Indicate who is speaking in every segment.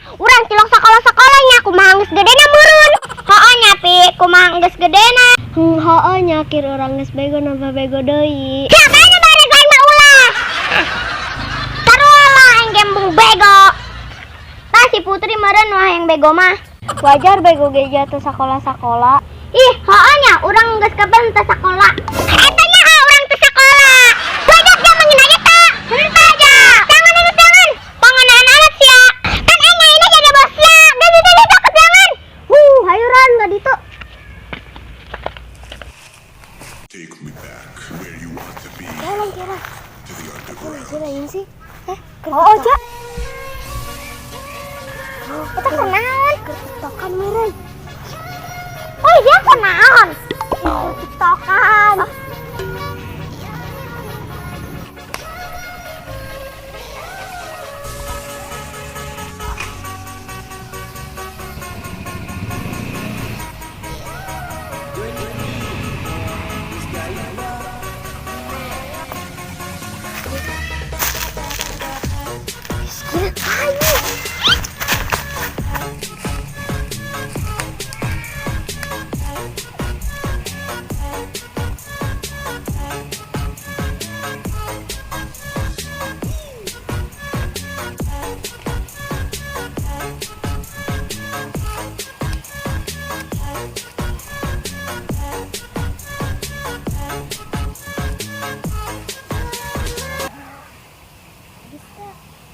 Speaker 1: Urang cilok sekolah-sekolahnya kumaha geus gedena meureun. Heueuh nya pi, kumaha geus gedena. Heueuh nya kir urang geus bego nambah bego deui. Ya kana bare aing mah ulah. Tarulah aing gembung bego. Tah si Putri meureun wah yang bego mah. Wajar bego ge jatuh sekolah-sekolah. Ih, heueuh nya urang geus kaben teh sekolah. Eta nya urang teh sekolah. Wajar dia mengeun eta. Bener aja. Jangan inget jangan. Panganan anak sia. Kan enya ini jadi bosnya. Geus itu jangan. Hayuran enggak ditu.
Speaker 2: Take me back where you want to be.
Speaker 1: Jalan kira.
Speaker 2: To the underground.
Speaker 1: Kirain sih. Oh, aja. Kita kenaon. Tiktokan meureun. Oh, dia kenaon. Tiktokan.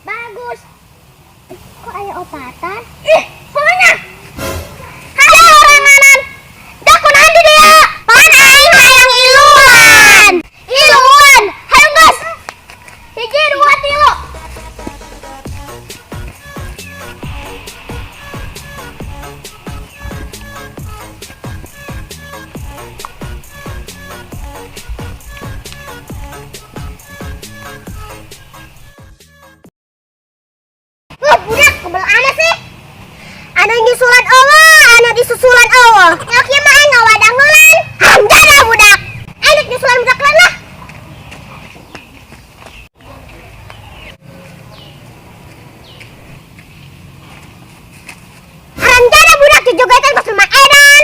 Speaker 1: Bagus. Kok aya opatan? Ih, mana? Halo orangnan. Da kunaon di dieu? Pan aing hayang iluan. Iluan. Hayu geus. 1 2 3. Budak kebel ana sih. Anu nyusulan eueuh, anu disusulan eueuh. Nyak ieu mah ngawadah ngeuleun. Handara budak. Anu nyusulan budak lain lah. Handara budak dijogetan pas rumah edan.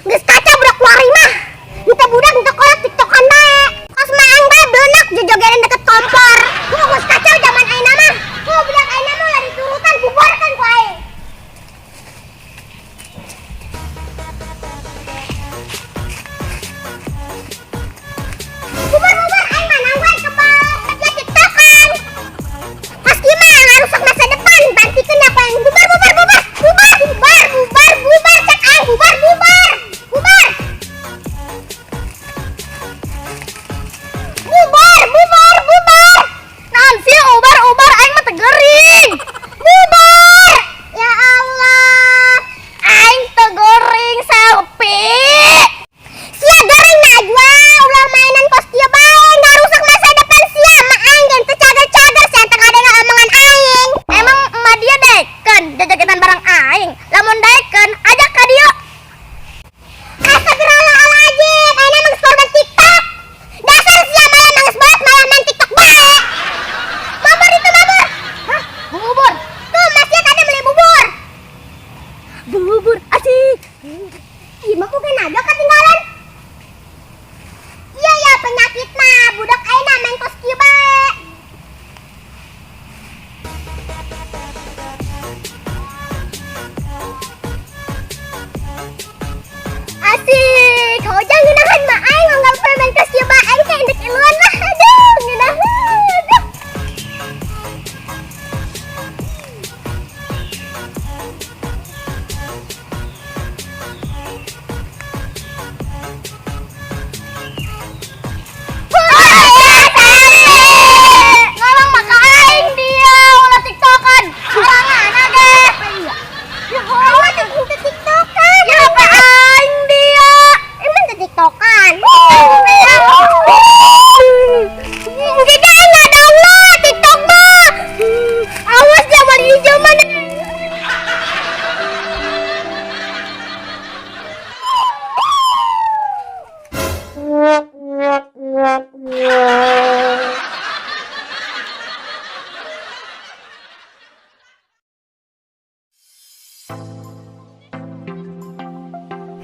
Speaker 1: Geus kaca budak kuari mah. Minta budak untuk kolak tiktokan bae. Kos mah angga beuneuh jojogetan deket kompor. Geus kacau zaman ayeuna mah. Budak ayeuna mah lari turutan bubarkan ku aing. Bubar aing mah nangguan kebal. Ya tiktokan. Pas kieu mah ngarusak masa depan. Bantikeun apa yang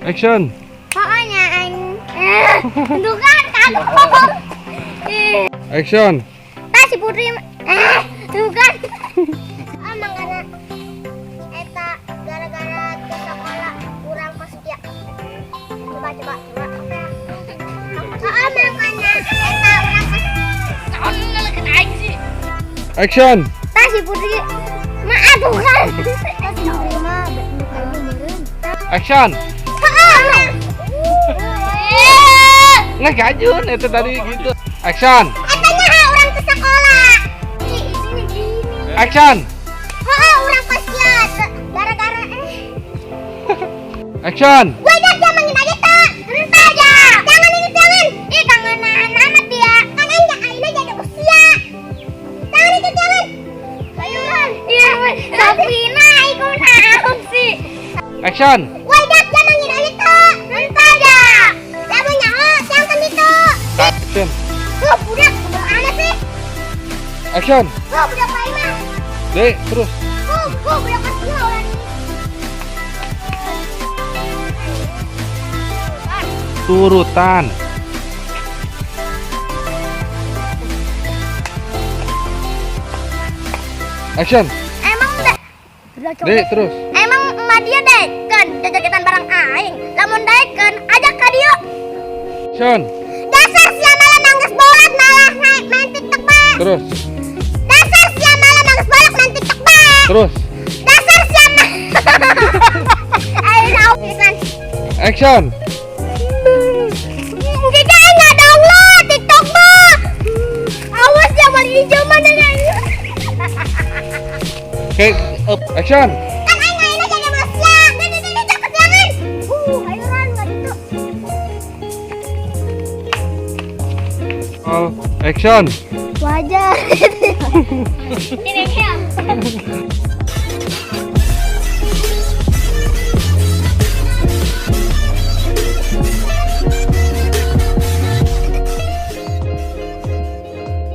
Speaker 3: Action.
Speaker 1: Pokoknya itu kan kagok.
Speaker 3: Action.
Speaker 1: Tah si Putri itu kan. Mangana eta gara-gara ke sekolah kurang pasti. Coba. Mangana eta urang pasti. Naon ngelekeun aing sih.
Speaker 3: Action.
Speaker 1: Tah si Putri mah aduh kan. Tah si Putri mah baju meureun.
Speaker 3: Action.
Speaker 1: Heeh.
Speaker 3: Nggak gajun itu tadi gitu. Action.
Speaker 1: Eta nyaha urang ke sekolah. Isinya gini.
Speaker 3: Action.
Speaker 1: Urang pasti gara-gara
Speaker 3: Action.
Speaker 1: Gue dia mangin aja tak. Entah aja. Jangan ini jangan. Ih kangenan amat dia. Kan anja aina jadi usia. Jangan itu jangan. Bayuran. Iya, Safina iku naon sih?
Speaker 3: Action.
Speaker 1: Gue dia mangin aja tak. Entah aja. Kamu nyaho jangan itu.
Speaker 3: Action.
Speaker 1: Budak ana sih.
Speaker 3: Action.
Speaker 1: Budak bae mah.
Speaker 3: Dek, terus.
Speaker 1: Budak pasti orang.
Speaker 3: Turutan. Action.
Speaker 1: Emang udah
Speaker 3: Dek, terus.
Speaker 1: Emang emak dia deken jajaketan barang aing. Lamun deken ajak ka dieu.
Speaker 3: Action.
Speaker 1: Dasar sia malah mangges bolat malah main TikTok bae.
Speaker 3: Terus.
Speaker 1: Dasar sia malah mangges bolat main TikTok bae.
Speaker 3: Terus.
Speaker 1: Dasar sia ayo naon iklan.
Speaker 3: Action.
Speaker 1: Jadi enggak download TikTok mah. Awas ya mali hijau mana nih.
Speaker 3: Oke, up. Action.
Speaker 1: Kan aing aina jadi manusia. Ini jangan jangan. Ayo ran enggak gitu.
Speaker 3: Oh, action.
Speaker 1: Wajar. Ini ya.